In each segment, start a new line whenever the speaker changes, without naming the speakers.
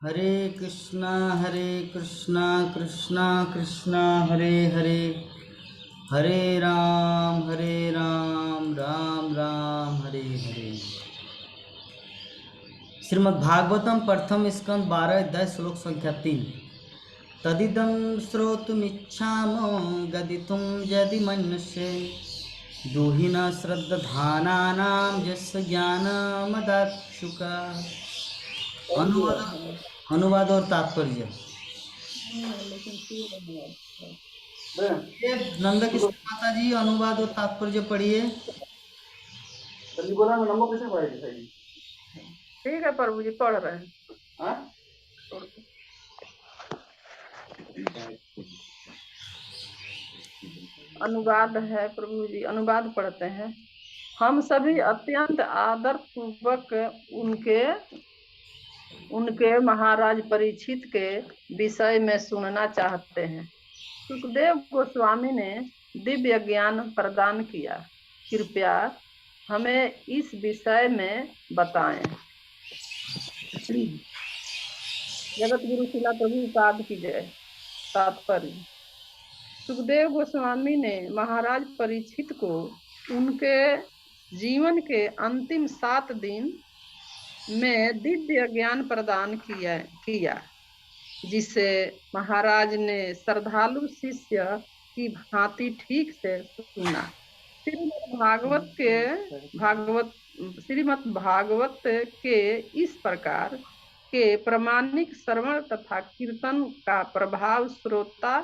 हरे कृष्णा कृष्णा कृष्णा हरे हरे, हरे राम राम राम हरे हरे। श्रीमद् भागवतम प्रथम स्कंद 12 अध्याय श्लोक संख्या 3। तदिदं श्रोतुमिच्छामो गदितुं यदि मन्यसे दुहि न श्रद्धानानां यस्य ज्ञानमदाक्षुका। अनुवाद और तात्पर्य। ये नंद किशोर माता जी अनुवाद और तात्पर्य पढ़िए। बोला नंबर कैसे पढ़ेगी?
ठीक है प्रभु जी, पढ़ रहे हैं। अनुवाद है प्रभु जी, अनुवाद पढ़ते हैं। हम सभी अत्यंत आदर पूर्वक उनके महाराज परीक्षित के विषय में सुनना चाहते हैं। सुखदेव गोस्वामी ने दिव्य ज्ञान प्रदान किया, कृपया हमें इस विषय में बताएं। जगत गुरु शिला प्रभुपाद की जय। तात्पर्य। सुखदेव गोस्वामी ने महाराज परीक्षित को उनके जीवन के अंतिम 7 दिन में दिव्य ज्ञान प्रदान किया जिसे महाराज ने श्रद्धालु शिष्य की भांति ठीक से सुना। श्रीमद् भागवत के इस प्रकार के प्रामाणिक श्रवण तथा कीर्तन का प्रभाव श्रोता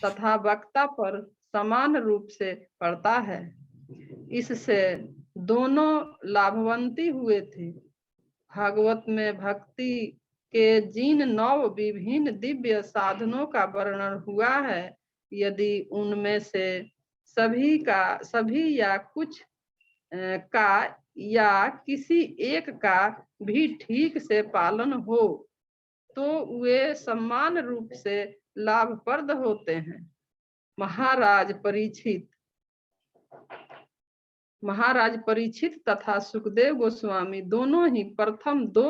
तथा वक्ता पर समान रूप से पड़ता है। इससे दोनों लाभवंती हुए थे। भागवत में भक्ति के जिन 9 विभिन्न दिव्य साधनों का वर्णन हुआ है, यदि उनमें से सभी या कुछ का या किसी एक का भी ठीक से पालन हो तो वे समान रूप से लाभप्रद होते हैं। महाराज परीक्षित तथा सुखदेव गोस्वामी दोनों ही प्रथम 2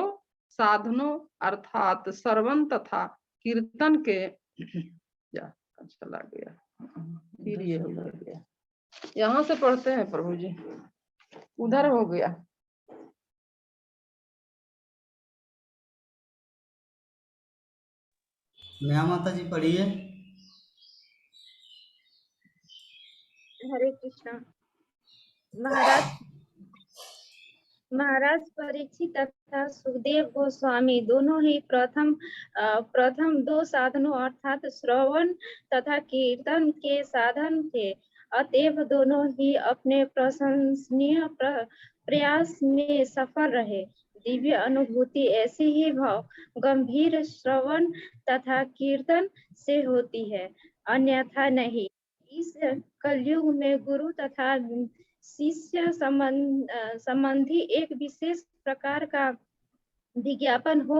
साधनों अर्थात श्रवण तथा कीर्तन के चला गया, फिर ये हो गया। यहाँ से पढ़ते हैं प्रभु जी, उधर हो गया।
नया माता जी पढ़िए।
हरे कृष्णा। महाराज परीक्षित तथा सुखदेव गोस्वामी दोनों ही प्रथम 2 साधनों अर्थात श्रवण तथा कीर्तन के साधन थे। अतएव दोनों ही अपने प्रशंसनीय प्रयास में सफल रहे। दिव्य अनुभूति ऐसे ही गंभीर श्रवण तथा कीर्तन से होती है, अन्यथा नहीं। इस कलयुग में गुरु तथा शिष्य संबंधी एक विशेष प्रकार का विज्ञापन हो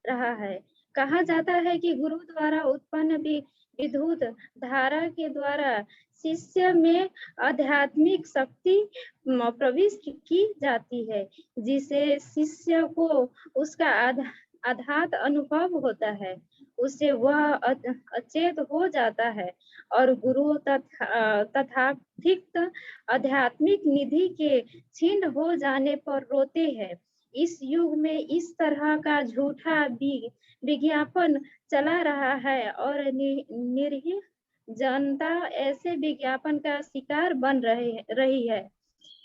रहा है। कहा जाता है कि गुरु द्वारा उत्पन्न विद्युत धारा के द्वारा शिष्य में आध्यात्मिक शक्ति प्रविष्ट की जाती है, जिसे शिष्य को उसका आघात अनुभव होता है। उसे वह अचेत हो जाता है और गुरु तथाकथित आध्यात्मिक निधि के छीन हो जाने पर रोते हैं। इस युग में इस तरह का झूठा विज्ञापन चला रहा है और निरीह जनता ऐसे विज्ञापन का शिकार बन रही है।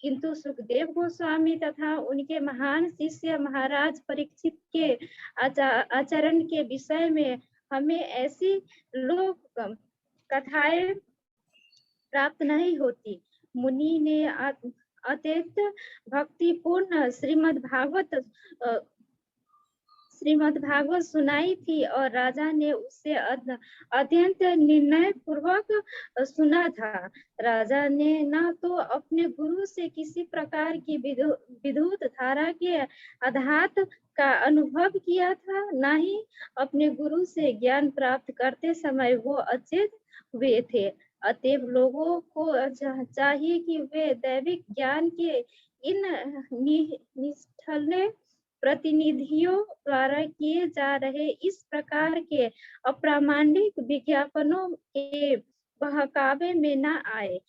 किंतु सुखदेव गोस्वामी तथा उनके महान शिष्य महाराज परीक्षित के आचरण के विषय में हमें ऐसी लोक कथाएं प्राप्त नहीं होती। मुनि ने अत्यंत भक्तिपूर्ण श्रीमद् भागवत सुनाई थी और राजा ने उसे अत्यंत निर्णय पूर्वक सुना था। राजा ने न तो अपने गुरु से किसी प्रकार की विद्युत धारा के आघात का अनुभव किया था, न ही अपने गुरु से ज्ञान प्राप्त करते समय वो अचेत हुए थे। अतएव लोगों को चाहिए कि वे दैविक ज्ञान के इन निष्ठले प्रतिनिधियों द्वारा किए जा रहे इस प्रकार के अप्रामाणिक विज्ञापनों के बहकावे में न आए।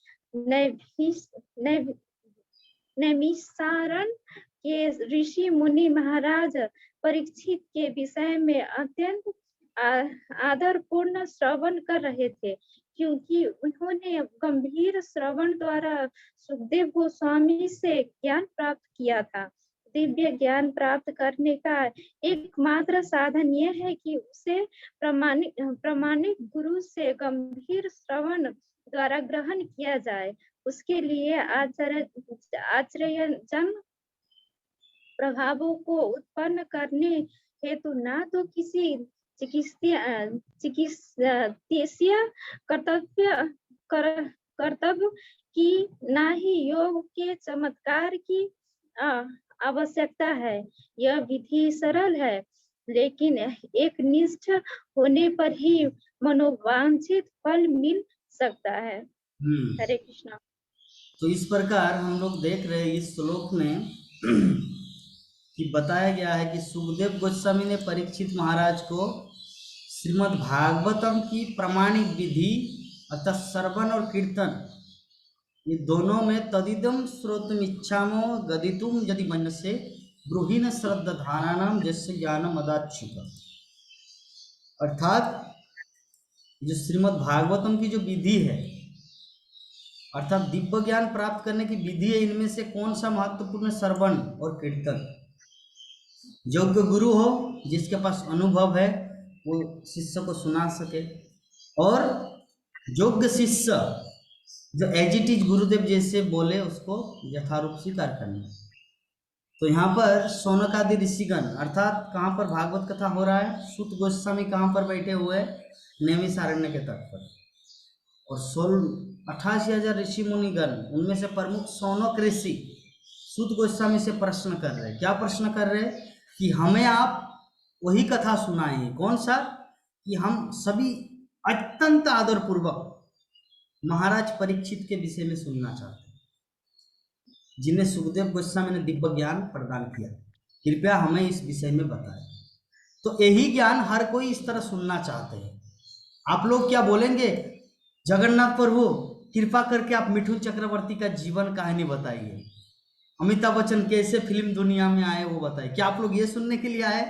नैमिषारण्य के ऋषि मुनि महाराज परीक्षित के विषय में अत्यंत आदरपूर्ण श्रवण कर रहे थे, क्योंकि उन्होंने गंभीर श्रवण द्वारा सुखदेव गोस्वामी से ज्ञान प्राप्त किया था। दिव्य ज्ञान प्राप्त करने का एकमात्र साधन यह है कि उसे प्रमाणिक गुरु से गंभीर श्रवण द्वारा ग्रहण किया जाए। उसके लिए आश्चर्यजनक प्रभावों को उत्पन्न करने हेतु ना तो किसी चिकित्सीय कर्तव्य की, ना ही योग के चमत्कार की आवश्यकता है। यह विधि सरल है, लेकिन एक निष्ठ होने पर ही मनोवांछित फल मिल सकता है। हरे कृष्णा।
तो इस प्रकार हम लोग देख रहे हैं इस श्लोक में कि बताया गया है कि सुखदेव गोस्वामी ने परीक्षित महाराज को श्रीमद् भागवतम की प्रमाणिक विधि अर्थात श्रवण और कीर्तन, ये दोनों में तदिदम श्रोतुम इच्छामो गदितुम यदि मन से ब्रूहीन श्रद्धानानाम जस्य ज्ञानम अदाच्छित, अर्थात जो श्रीमद् भागवतम की जो विधि है अर्थात दिव्य ज्ञान प्राप्त करने की विधि है, इनमें से कौन सा महत्वपूर्ण? श्रवण और कीर्तन। योग्य गुरु हो जिसके पास अनुभव है वो शिष्य को सुना सके, और योग्य शिष्य जो एज इट इज गुरुदेव जैसे बोले उसको यथारूप स्वीकार करना। तो यहाँ पर शौनकादि ऋषिगण अर्थात कहाँ पर भागवत कथा हो रहा है? सूत गोस्वामी कहाँ पर बैठे हुए? नैमिषारण्य के तट पर। और 88,000 ऋषि मुनिगण, उनमें से प्रमुख शौनक ऋषि सूत गोस्वामी से प्रश्न कर रहे हैं। क्या प्रश्न कर रहे हैं? कि हमें आप वही कथा सुनाएं। कौन सा? कि हम सभी अत्यंत आदरपूर्वक महाराज परीक्षित के विषय में सुनना चाहते हैं, जिन्हें सुखदेव गोस्वामी ने दिव्य ज्ञान प्रदान किया। कृपया हमें इस विषय में बताएं। तो यही ज्ञान हर कोई इस तरह सुनना चाहते हैं। आप लोग क्या बोलेंगे? जगन्नाथ प्रभु कृपा करके आप मिठुन चक्रवर्ती का जीवन कहानी बताइए, अमिताभ बच्चन कैसे फिल्म दुनिया में आए वो बताइए। क्या आप लोग ये सुनने के लिए आए?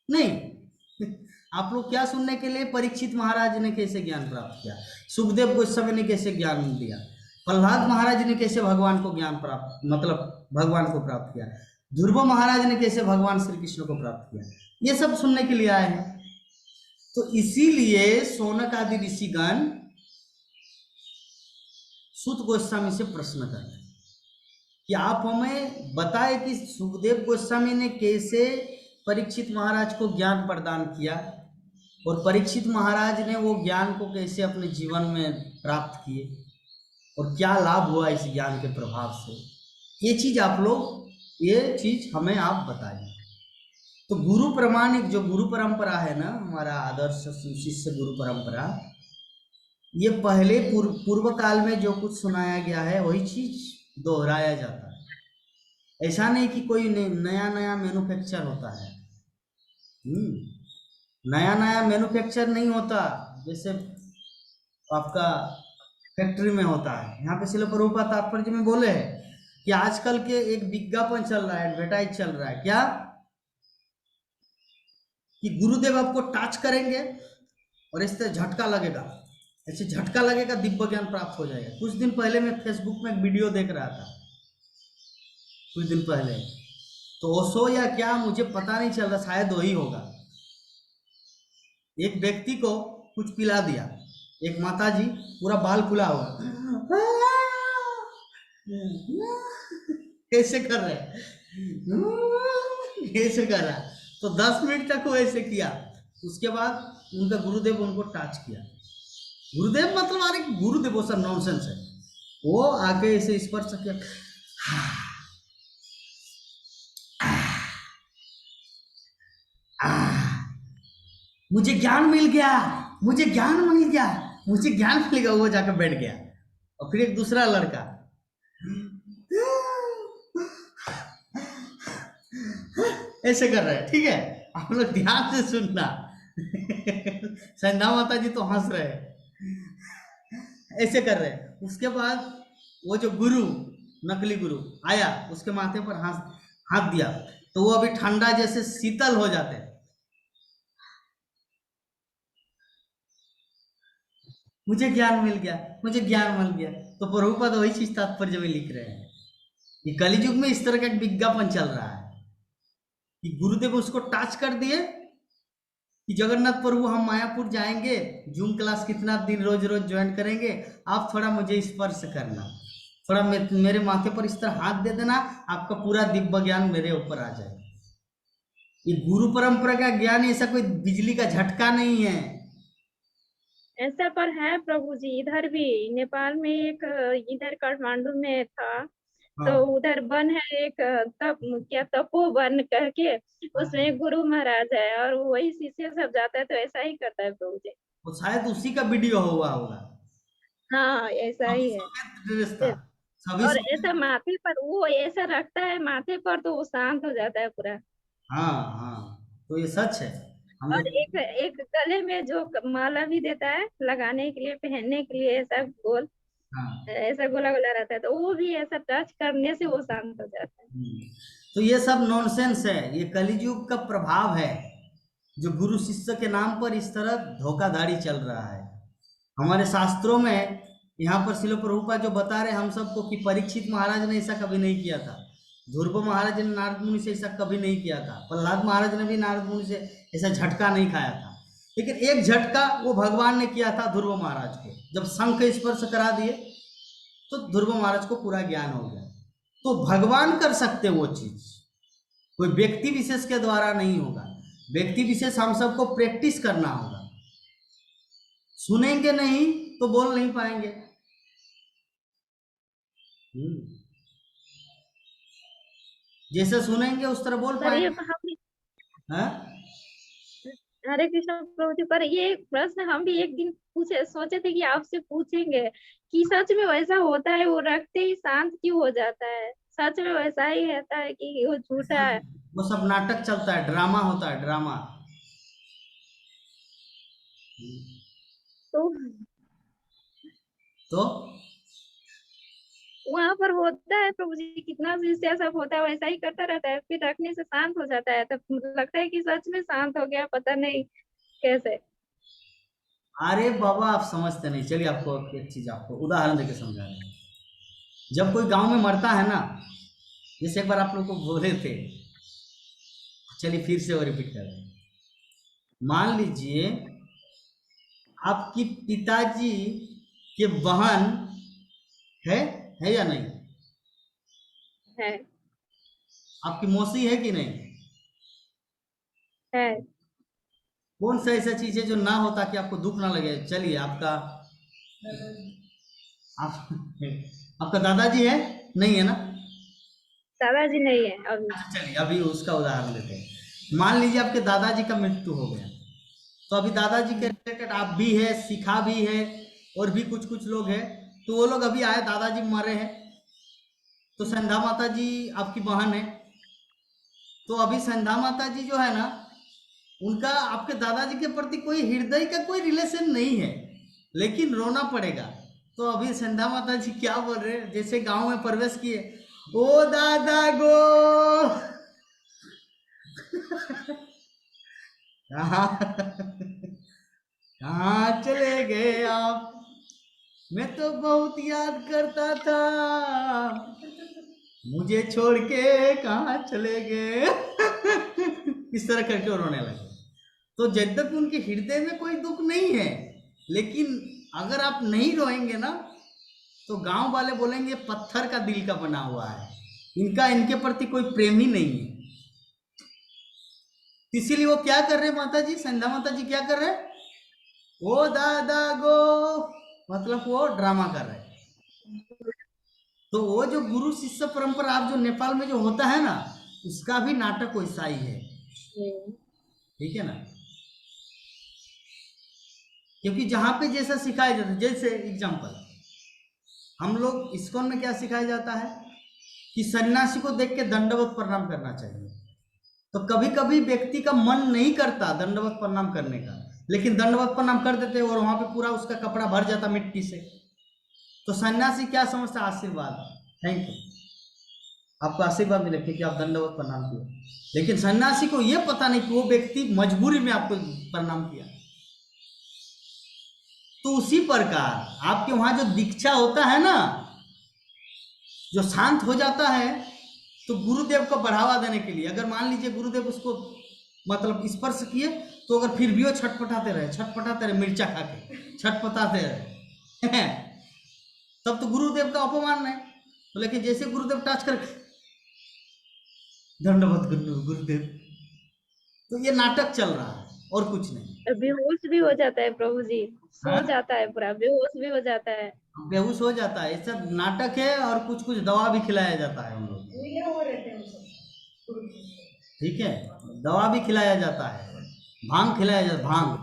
नहीं। आप लोग क्या सुनने के लिए? परीक्षित महाराज ने कैसे ज्ञान प्राप्त किया, सुखदेव गोस्वामी ने कैसे ज्ञान दिया, प्रहलाद महाराज ने कैसे भगवान को ज्ञान प्राप्त भगवान को प्राप्त किया, ध्रुव महाराज ने कैसे भगवान श्री कृष्ण को प्राप्त किया, ये सब सुनने के लिए आए हैं। तो इसीलिए शौनक आदि ऋषिगण सूत गोस्वामी से प्रश्न कर रहे हैं कि आप हमें बताएं कि सुखदेव गोस्वामी ने कैसे परीक्षित महाराज को ज्ञान प्रदान किया, और परीक्षित महाराज ने वो ज्ञान को कैसे अपने जीवन में प्राप्त किए, और क्या लाभ हुआ इस ज्ञान के प्रभाव से। ये चीज आप लोग, ये चीज हमें आप बताइए। तो गुरु प्रमाणिक जो गुरु परंपरा है ना, हमारा आदर्श शिष्य गुरु परंपरा, ये पहले पूर्व काल में जो कुछ सुनाया गया है वही चीज दोहराया जाता है। ऐसा नहीं कि कोई नया नया मैन्युफैक्चर होता है। नया नया मैन्युफैक्चर नहीं होता जैसे आपका फैक्ट्री में होता है। यहाँ पे शिल प्रभुपाद तात्पर्य में बोले हैं कि आजकल के एक विज्ञापन चल रहा है, एडवर्टाइज चल रहा है, क्या कि गुरुदेव आपको टच करेंगे और इस तरह झटका लगेगा, ऐसे झटका लगेगा, दिव्य ज्ञान प्राप्त हो जाएगा। कुछ दिन पहले मैं फेसबुक में एक वीडियो देख रहा था, कुछ दिन पहले, तो ओशो या क्या मुझे पता नहीं चल रहा, शायद वही होगा। एक व्यक्ति को कुछ पिला दिया, एक माताजी पूरा बाल खुला हुआ कैसे कर रहे, कैसे कर रहा, तो 10 मिनट तक वो ऐसे किया। उसके बाद उनका गुरुदेव उनको टच किया। गुरुदेव मतलब अरे गुरुदेव वो सब नॉनसेंस है। वो आके ऐसे स्पर्श किया, मुझे ज्ञान मिल गया, मुझे ज्ञान मिल गया, मुझे ज्ञान मिल गया। वो जाकर बैठ गया। और फिर एक दूसरा लड़का ऐसे कर रहे हैं, ठीक है। आप लोग ध्यान से सुनना। संध्या माता जी तो हंस रहे हैं, ऐसे कर रहे हैं। उसके बाद वो जो गुरु, नकली गुरु आया, उसके माथे पर हाथ दिया, तो वो अभी ठंडा जैसे शीतल हो जाते हैं। मुझे ज्ञान मिल गया, मुझे ज्ञान मिल गया। तो प्रभुपाद वही चीज तात्पर्य में लिख रहे हैं। ये कलियुग में इस तरह का एक विज्ञापन चल रहा है कि गुरुदेव उसको टच कर दिए कि जगन्नाथ प्रभु हम मायापुर जाएंगे, जूम क्लास कितना दिन रोज रोज ज्वाइन करेंगे, आप थोड़ा मुझे स्पर्श करना, थोड़ा मेरे माथे पर इस तरह हाथ दे देना, आपका पूरा दिव्य ज्ञान मेरे ऊपर आ जाएगा। ये गुरु परंपरा का ज्ञान ऐसा कोई बिजली का झटका नहीं है।
ऐसा पर है प्रभु जी, इधर भी नेपाल में एक, इधर काठमांडू में था, तो
हाँ,
उधर वन है एक, तपोवन करके, उसमें गुरु महाराज है और वही शिष्य सब जाता है, तो ऐसा ही करता है प्रभु जी।
वो शायद उसी का वीडियो हुआ होगा।
हाँ ऐसा
सब
ही है।
सफेद ड्रेस था, सभी
और
सफेद।
ऐसा माथे पर वो ऐसा रखता है माथे पर, तो वो शांत हो जाता है पूरा।
हाँ हाँ, तो ये सच है। हम
और
लोग,
एक एक गले में जो माला भी देता है लगाने के लिए, पहनने के लिए, ऐसा गोल,
हाँ।
ऐसा गोला गोला रहता है, तो वो भी ऐसा टच करने से वो शांत हो जाता है।
तो ये सब नॉनसेंस है, ये कलियुग का प्रभाव है, जो गुरु शिष्य के नाम पर इस तरह धोखाधड़ी चल रहा है। हमारे शास्त्रों में यहाँ पर शिल प्रभुपाद जो बता रहे हम सबको कि परीक्षित महाराज ने ऐसा कभी नहीं किया था, ध्रुव महाराज ने नारद मुनि से ऐसा कभी नहीं किया था, प्रहलाद महाराज ने भी नारद मुनि से ऐसा झटका नहीं खाया था। लेकिन एक झटका वो भगवान ने किया था ध्रुव महाराज को, जब शंख स्पर्श करा दिए तो ध्रुव महाराज को पूरा ज्ञान हो गया। तो भगवान कर सकते वो चीज, कोई व्यक्ति विशेष के द्वारा नहीं होगा। व्यक्ति विशेष हम सबको प्रैक्टिस करना होगा। सुनेंगे नहीं तो बोल नहीं पाएंगे। जैसे सुनेंगे उस तरह बोल
पर ये
पाएंगे।
हम,
हाँ?
हरे कृष्ण प्रभु जी, पर ये प्रश्न हम भी एक दिन पूछे, सोचे थे कि आपसे पूछेंगे कि सच में वैसा होता है, वो रखते ही शांत क्यों हो जाता है? सच में वैसा ही रहता है कि वो झूठा है?
वो सब नाटक चलता है, ड्रामा होता है, ड्रामा।
तो
तो
वहां पर होता है प्रभु जी, कितना भी सब होता है वैसा ही करता रहता है, फिर रखने से शांत हो जाता है, तब लगता है कि सच में शांत हो गया, पता नहीं कैसे।
अरे बाबा, आप समझते नहीं। चलिए आपको एक चीज आपको उदाहरण देके समझा रहे हैं। जब कोई गांव में मरता है ना, जैसे एक बार आप लोग को बोले थे, चलिए फिर से वो रिपीट कर रहे हैं। मान लीजिए आपकी पिताजी के बहन है या नहीं?
है
आपकी मौसी है कि नहीं?
है
कौन सा ऐसा चीज है जो ना हो ताकि आपको दुख ना लगे? चलिए आपका आप, आपका दादाजी है? नहीं है ना?
दादाजी नहीं है अभी।
अच्छा, चलिए अभी उसका उदाहरण लेते हैं। मान लीजिए आपके दादाजी का मृत्यु हो गया, तो अभी दादाजी के रिलेटेड आप भी है, शिखा भी है, और भी कुछ कुछ लोग हैं। तो वो लोग अभी आए, दादाजी मरे हैं, तो संध्या माता जी आपकी बहन है। तो अभी संध्या माता जी जो है ना, उनका आपके दादाजी के प्रति कोई हृदय का कोई रिलेशन नहीं है, लेकिन रोना पड़ेगा। तो अभी संध्या माता जी क्या बोल रहे हैं? जैसे गांव में प्रवेश किए, ओ दादा गो कहाँ कहाँ चले गए आप, मैं तो बहुत याद करता था, मुझे छोड़ के कहाँ चले गए। इस तरह करके वो रोने लगे। तो जब तक उनके हृदय में कोई दुख नहीं है, लेकिन अगर आप नहीं रोएंगे ना, तो गांव वाले बोलेंगे पत्थर का दिल का बना हुआ है, इनके प्रति कोई प्रेम ही नहीं है। इसीलिए वो क्या कर रहे हैं माता जी, संध्या माता जी क्या कर रहे हैं? ओ दादा गो, मतलब वो ड्रामा कर रहे हैं। तो वो जो गुरु शिष्य परंपरा आप जो नेपाल में जो होता है ना, उसका भी नाटक वैसा ही है। ठीक है ना? क्योंकि जहां पे जैसा सिखाया जाता है, जैसे एग्जांपल हम लोग इस्कॉन में क्या सिखाया जाता है कि सन्यासी को देख के दंडवत प्रणाम करना चाहिए। तो कभी कभी व्यक्ति का मन नहीं करता दंडवत प्रणाम करने का, लेकिन दंडवत प्रणाम कर देते और वहां पे पूरा उसका कपड़ा भर जाता मिट्टी से। तो सन्यासी क्या समझता? आशीर्वाद, थैंक यू, आपको आशीर्वाद मिले कि आप दंडवत प्रणाम किए। लेकिन सन्यासी को यह पता नहीं कि वो व्यक्ति मजबूरी में आपको प्रणाम किया। तो उसी प्रकार आपके वहां जो दीक्षा होता है ना, जो शांत हो जाता है, तो गुरुदेव को बढ़ावा देने के लिए, अगर मान लीजिए गुरुदेव उसको मतलब स्पर्श किए, तो अगर फिर भी वो छटपटाते रहे मिर्चा खा के छटपटाते रहे तब तो गुरुदेव का अपमान है। तो लेकिन जैसे गुरुदेव टच कर दंडवत गुरुदेव, तो ये नाटक चल रहा है और कुछ नहीं।
बेहोश भी हो जाता है प्रभु जी, सो
हाँ?
जाता है, पूरा बेहोश भी हो जाता है।
बेहोश हो जाता है, ये सब नाटक है। और कुछ कुछ दवा भी खिलाया जाता है हम लोग, ठीक है, दवा भी खिलाया जाता है, भांग खिलाया जाता है, भांग,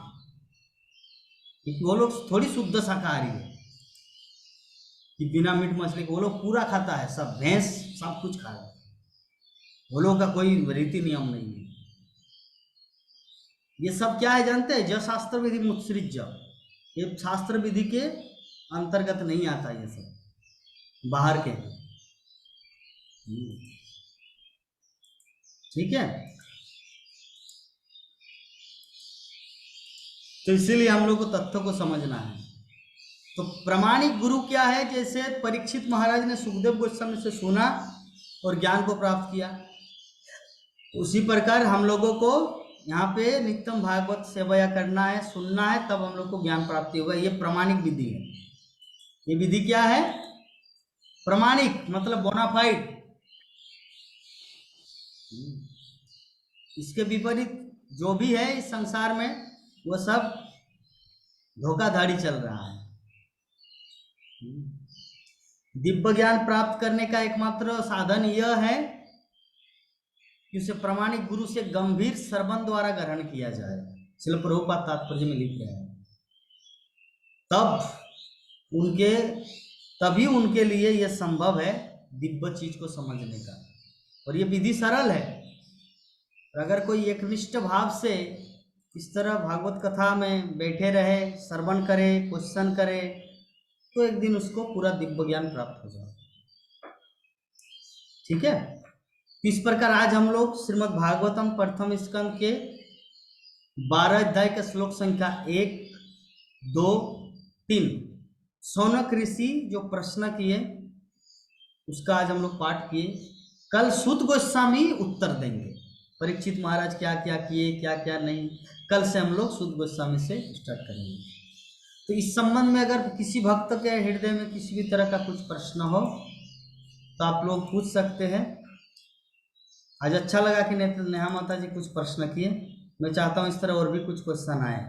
क्योंकि वो लोग थोड़ी शुद्ध शाकाहारी है कि बिना मीट मछली के, वो लोग पूरा खाता है, सब भैंस सब कुछ खा है, वो लोग का कोई रीति नियम नहीं है। ये सब क्या है जानते हैं? जो शास्त्र विधि मुत्सृज्य, ये शास्त्र विधि के अंतर्गत नहीं आता, ये सब बाहर के हैं। ठीक है, तो इसीलिए हम लोग को तथ्यों को समझना है। तो प्रामाणिक गुरु क्या है? जैसे परीक्षित महाराज ने सुखदेव गोस्वामी से सुना और ज्ञान को प्राप्त किया, उसी प्रकार हम लोगों को यहाँ पे नित्यम भागवत सेवया करना है, सुनना है, तब हम लोग को ज्ञान प्राप्ति होगा। ये प्रामाणिक विधि है। ये विधि क्या है? प्रामाणिक मतलब बोनाफाइड। इसके विपरीत जो भी है इस संसार में, वो सब धोखाधड़ी चल रहा है। दिव्य ज्ञान प्राप्त करने का एकमात्र साधन यह है कि उसे प्रामाणिक गुरु से गंभीर श्रवण द्वारा ग्रहण किया जाए। श्रील प्रभुपाद तात्पर्य में लिख रहे हैं, तभी उनके लिए यह संभव है दिव्य चीज को समझने का। और ये विधि सरल है। अगर कोई एकनिष्ठ भाव से इस तरह भागवत कथा में बैठे रहे, श्रवण करे, क्वेश्चन करे, तो एक दिन उसको पूरा दिव्य ज्ञान प्राप्त हो जाए। ठीक है, इस प्रकार आज हम लोग श्रीमद् भागवतम प्रथम स्कंद के 12 अध्याय का श्लोक संख्या 1, 2, 3 सौनक ऋषि जो प्रश्न किए उसका आज हम लोग पाठ किए। कल सुत गोस्वामी उत्तर देंगे, परीक्षित महाराज क्या क्या किए, क्या क्या नहीं। कल से हम लोग सुत गोस्वामी से स्टार्ट करेंगे। तो इस संबंध में अगर किसी भक्त के हृदय में किसी भी तरह का कुछ प्रश्न हो तो आप लोग पूछ सकते हैं। आज अच्छा लगा कि नेहा माता जी कुछ प्रश्न किए। मैं चाहता हूं इस तरह और भी कुछ क्वेश्चन आए।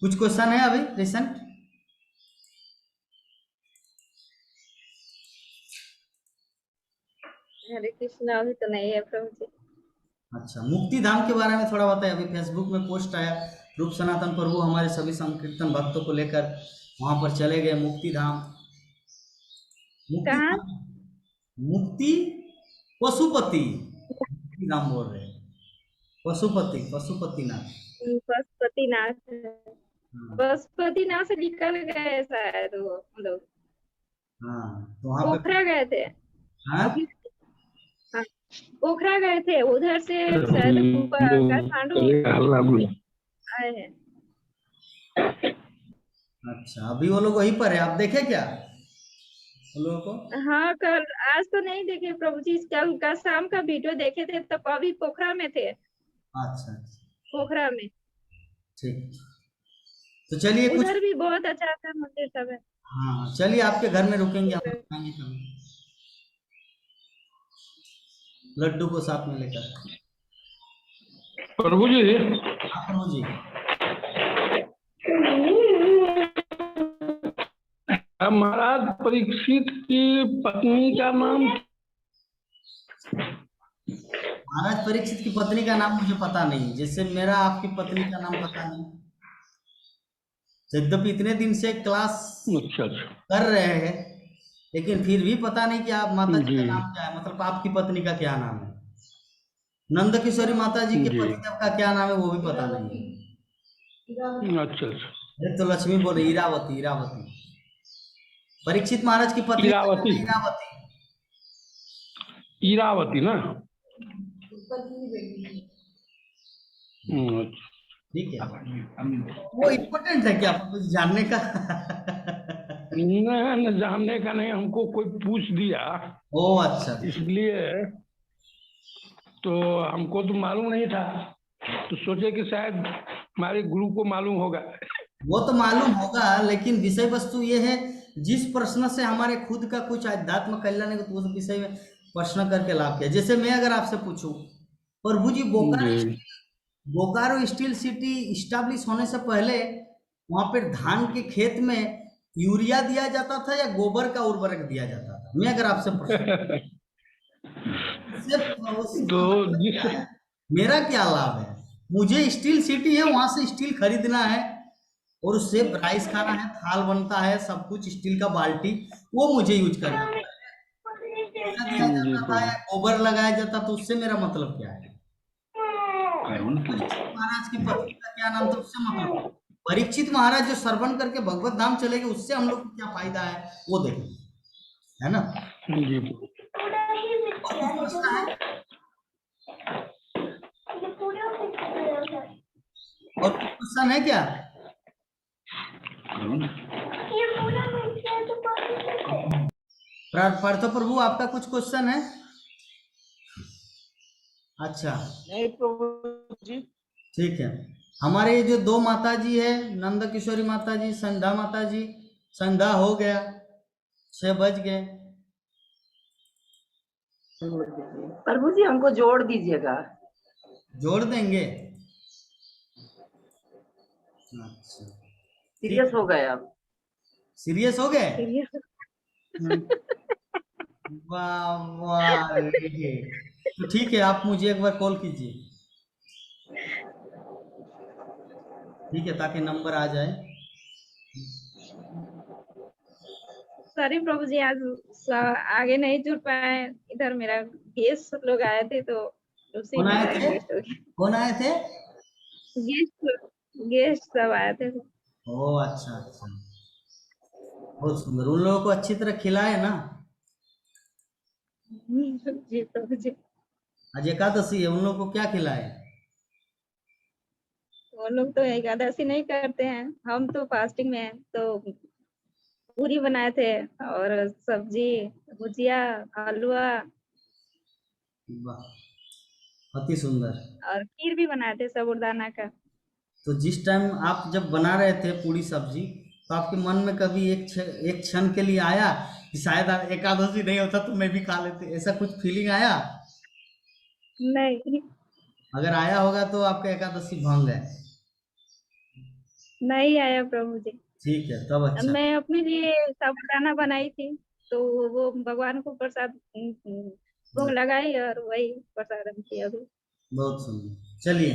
कुछ क्वेश्चन है अभी रिसेंट?
हरे कृष्णा, अभी तो नहीं है प्रभु जी।
अच्छा, मुक्ति धाम के बारे में थोड़ा बताइए। अभी फेसबुक में पोस्ट आया, रूप सनातन प्रभु हमारे सभी संकीर्तन भक्तों को लेकर वहां पर चले गए मुक्ति धाम।
कहाँ?
मुक्ति पशुपति नाम बोल रहे हैं, पशुपतिनाथ।
पशुपतिनाथ, पशुपतिनाथ से निकल गए शायद वो लोग।
हाँ, तो वहाँ
पोखरा गए थे।
हाँ?
हाँ, पोखरा गए थे, उधर से शायद काठमांडू आए हैं।
अच्छा, अभी वो लोग वहीं पर है, आप देखे क्या वो लोगों को?
हाँ, कल आज तो नहीं देखे प्रभु जी, कल का शाम का वीडियो देखे थे, तब अभी पोखरा में थे।
अच्छा,
पोखरा में।
ठीक, तो चलिए कुछ।
उधर भी बहुत अच्छा अच्छा मंदिर सब है।
हाँ, चलिए आपके घर में रुकेंगे, हम आएंगे कभी, लड्डू को साथ में लेकर।
प्रभु जी,
प्रभु जी,
महाराज परीक्षित की पत्नी का नाम?
महाराज परीक्षित की पत्नी का नाम मुझे पता नहीं, जैसे मेरा आपकी पत्नी का नाम पता नहीं। यद्यपि इतने दिन से क्लास
अच्छा
कर रहे हैं, लेकिन फिर भी पता नहीं कि आप माता जी का
जी
नाम क्या है, मतलब आपकी पत्नी का क्या नाम है। नंद किशोरी माता जी के
जी।
पतिदेव का क्या नाम है वो भी पता नहीं है।
अच्छा अच्छा।
एक तो लक्ष्मी बोल रही इरावती, इरावती। परीक्षित महाराज की पत्नी का नाम
इरावती।
है इरावती।
इरावती ना। अच्छा।
ठीक है, वो इम्पोर्टेंट है क्या आपको कुछ जानने का?
न जानने का नहीं, हमको कोई पूछ दिया
ओ अच्छा।
इसलिए, तो हमको तो मालूम नहीं था, तो सोचे कि शायद हमारे गुरु को मालूम होगा।
वो तो मालूम होगा, लेकिन विषय वस्तु ये है, जिस प्रश्न से हमारे खुद का कुछ आध्यात्म कल्याण है तो उस विषय में प्रश्न करके लाभ किया। जैसे मैं अगर आपसे पूछूं, प्रभु जी
जी।
बोकारो स्टील सिटी इस्टेब्लिश होने से पहले वहां पे धान के खेत में यूरिया दिया जाता था या गोबर का उर्वरक दिया जाता था? मैं अगर आपसे प्रश्न, उससे
तो
उसका मतलब क्या
जिस
है, मेरा क्या लाभ है? मुझे स्टील सिटी है, वहां से स्टील खरीदना है और उससे राइस खाना है, थाल बनता है, सब कुछ स्टील का बाल्टी, वो मुझे यूज करना है। यूरिया दिया
जी
जाता था
प्रभु।
या गोबर लगाया जाता, तो उससे मेरा मतलब क्या है?
करुण की।
परीक्षित महाराज की पत्नी का क्या नाम था, उससे मतलब परीक्षित महाराज जो श्रवण करके भगवत धाम चले गए, उससे हम लोग को क्या फायदा है वो देखें, है ना?
जी प्रभु।
और कुछ प्रश्न है? और कुछ क्वेश्चन है क्या?
करुण।
पार्थो प्रभु आपका कुछ क्वेश्चन है? अच्छा
नहीं प्रभु जी।
ठीक है। हमारे ये जो दो माता जी है, नंद किशोरी माता जी, संध्या माता जी, संध्या हो गया, 6 बज गए।
प्रभु जी हमको जोड़ दीजिएगा।
जोड़ देंगे। अच्छा
सीरियस
ठीक,
हो गए अब।
सीरियस हो गए?
सीरियस।
वाह वाह रे। तो ठीक है, आप मुझे एक बार कॉल कीजिए, ठीक है, ताकि नंबर आ जाए।
सॉरी प्रभु जी, आज आगे नहीं जुड़ पाए। इधर मेरा गेस्ट लोग आए थे तो उसी
कौन
में
आए
टाइम
थे?
वेस्ट हो गया।
कौन आए थे?
गेस्ट गेस्ट सब आए थे।
ओ अच्छा अच्छा, बहुत सुंदर। उन लोगों को अच्छी तरह खिलाए ना?
जी प्रभु जी।
आज एकादशी है, उन लोगों को क्या खिलाए?
वो लोग तो एकादशी नहीं करते हैं, हम तो फास्टिंग में हैं। तो पूरी बनाए थे और सब्जी, भुजिया, हलवा
वाह, अति सुंदर।
और खीर भी बनाए थे साबूदाना का।
तो जिस टाइम आप जब बना रहे थे पूरी सब्जी, तो आपके मन में कभी एक क्षण के लिए आया कि शायद एकादशी नहीं होता तो मैं भी खा लेते, ऐसा कुछ फीलिंग आया?
नहीं,
अगर आया होगा तो आपका एकादशी भंग है।
नहीं आया प्रभु जी।
ठीक है, तब अच्छा।
मैं अपने लिए साबूदाना बनाई थी, तो वो भगवान को प्रसाद भोग लगाई और वही प्रसाद थी अभी।
बहुत सुंदर, चलिए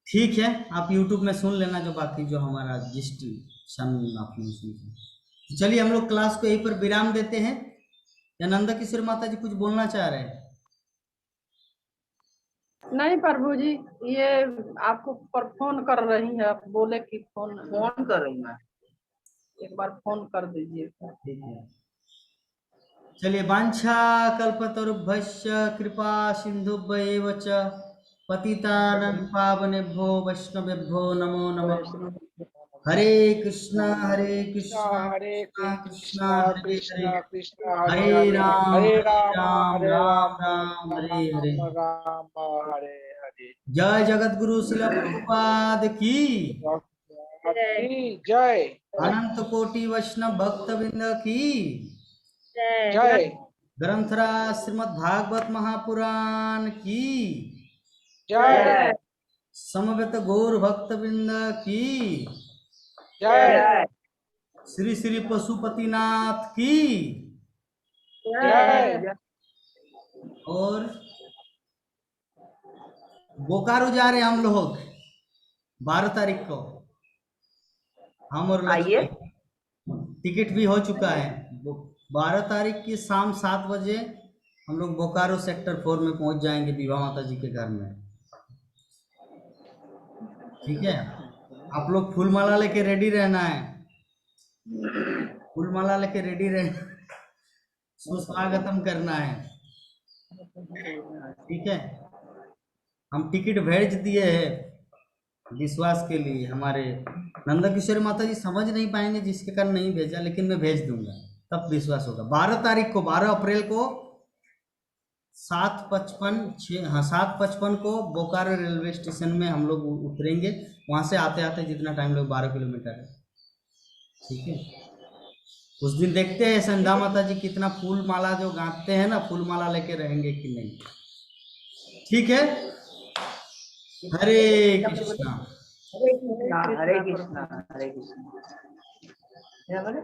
ठीक है, आप YouTube में सुन लेना जो बाकी जो हमारा जिस क्षण आपने सुनी। तो चलिए हम लोग क्लास को यहीं पर विराम देते हैं, या नंदा किशोर माता जी कुछ बोलना चाह रहे हैं?
नहीं प्रभु जी, ये आपको पर फोन कर रही है, आप बोले कि फोन
फोन कर रही मैं।
एक बार फोन कर दीजिए।
ठीक है, चलिए। वाञ्छा कल्पतरुभ्यश्च कृपा सिन्धुभ्येव च पतितानां पावनेभ्यो वैष्णवेभ्यो नमो नमः। हरे कृष्णा
हरे
कृष्णा कृष्णा
कृष्णा
हरे हरे,
कृष्णा कृष्णा हरे
हरे
हरे,
राम
हरे
हरे
राम
राम
हरे
राम
राम
राम हरे हरे।
राम राम हरे हरे।
जय जगत गुरु शिल प्रभुपाद की,
की जय।
अनंत कोटि वैष्णव भक्त वृंद की,
जय।
जय
ग्रंथराज श्रीमद् भागवत महापुराण की,
जय
समवेत गौर भक्त वृंद की,
जय
श्री श्री पशुपतिनाथ की।
जय।
और बोकारो जा रहे हैं हम लोग 12 तारीख को, हम और
आइए।
लक्ष्मी। टिकट भी हो चुका है, 12 तारीख की शाम 7 बजे हम लोग बोकारो सेक्टर 4 में पहुंच जाएंगे विभा माता जी के घर में। ठीक है, आप लोग फूल माला लेके रेडी रहना है, फूल माला लेके रेडी रहना, सुस्वागतम करना है। ठीक है, हम टिकट भेज दिए हैं विश्वास के लिए। हमारे नंदा किशोरी माता जी समझ नहीं पाएंगे जिसके कारण नहीं भेजा, लेकिन मैं भेज दूंगा, तब विश्वास होगा। 12 तारीख को, 12 अप्रैल को 7:55 को बोकारो रेलवे स्टेशन में हम लोग उतरेंगे। वहां से आते आते जितना टाइम लगे 12 किलोमीटर है। ठीक है, उस दिन देखते हैं संध्या माता जी कितना फूल माला जो गांथते हैं ना, फूल माला लेके रहेंगे कि नहीं। ठीक है, हरे कृष्णा।
हरे कृष्णा हरे कृष्णा। क्या बोले?